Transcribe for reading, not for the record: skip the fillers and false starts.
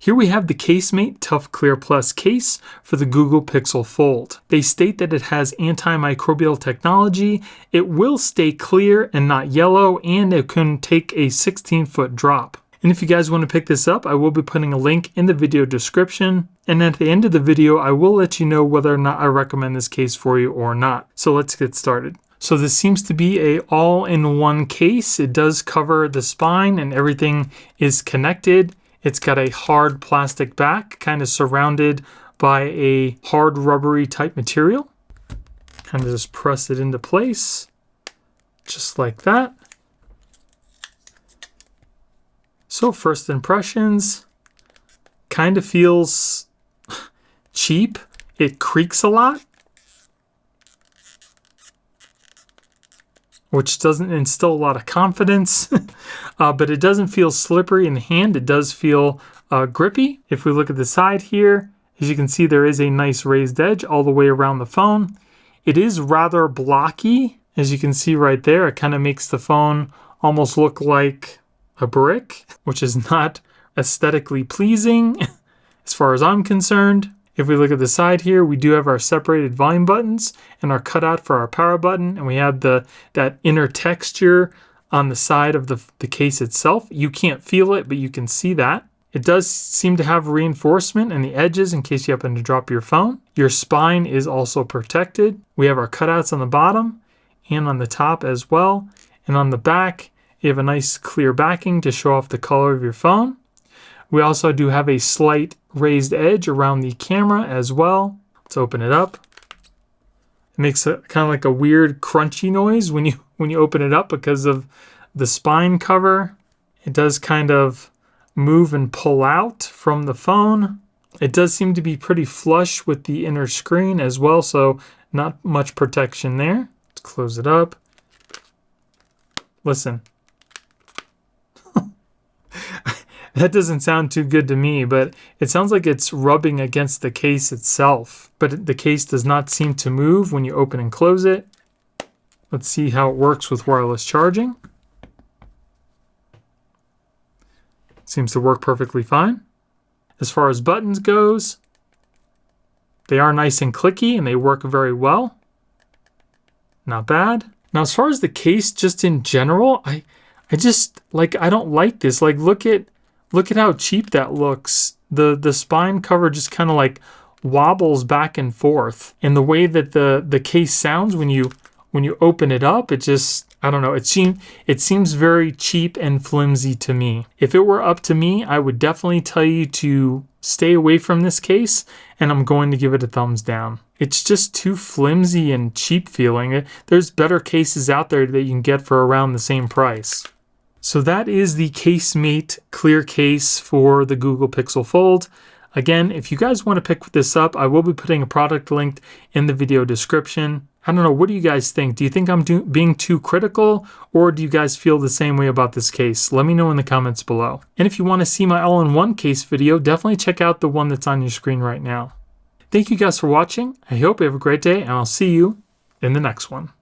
Here we have the Casemate Tough Clear Plus case for the Google Pixel Fold. They state that it has antimicrobial technology, it will stay clear and not yellow, and it can take a 16-foot drop. And if you guys want to pick this up, I will be putting a link in the video description. And at the end of the video, I will let you know whether or not I recommend this case for you or not. So let's get started. So this seems to be a all-in-one case. It does cover the spine and everything is connected. It's got a hard plastic back, kind of surrounded by a hard rubbery type material. Kind of just press it into place, just like that. So first impressions, kind of feels cheap. It creaks a lot, which doesn't instill a lot of confidence, but it doesn't feel slippery in the hand. It does feel grippy. If we look at the side here, as you can see, there is a nice raised edge all the way around the phone. It is rather blocky, as you can see right there. It kind of makes the phone almost look like a brick, which is not aesthetically pleasing as far as I'm concerned. If we look at the side here, we do have our separated volume buttons and our cutout for our power button, and we have that inner texture on the side of the case itself. You can't feel it, but you can see that. It does seem to have reinforcement in the edges in case you happen to drop your phone. Your spine is also protected. We have our cutouts on the bottom and on the top as well. And on the back, you have a nice clear backing to show off the color of your phone. We also do have a slight raised edge around the camera as well. Let's open it up. It makes a kind of like a weird crunchy noise when you open it up because of the spine cover. It does kind of move and pull out from the phone. It does seem to be pretty flush with the inner screen as well, so not much protection there. Let's close it up. Listen. That doesn't sound too good to me, but it sounds like it's rubbing against the case itself. But the case does not seem to move when you open and close it. Let's see how it works with wireless charging. Seems to work perfectly fine. As far as buttons goes, they are nice and clicky and they work very well. Not bad. Now, as far as the case, just in general, I don't like this. Like, look at how cheap that looks. The spine cover just kind of like wobbles back and forth. And the way that the case sounds when you open it up, it just, I don't know, it seems very cheap and flimsy to me. If it were up to me, I would definitely tell you to stay away from this case, and I'm going to give it a thumbs down. It's just too flimsy and cheap feeling. There's better cases out there that you can get for around the same price. So that is the Casemate clear case for the Google Pixel Fold. Again, if you guys want to pick this up, I will be putting a product link in the video description. I don't know, what do you guys think? Do you think I'm being too critical, or do you guys feel the same way about this case? Let me know in the comments below. And if you want to see my all-in-one case video, definitely check out the one that's on your screen right now. Thank you guys for watching. I hope you have a great day, and I'll see you in the next one.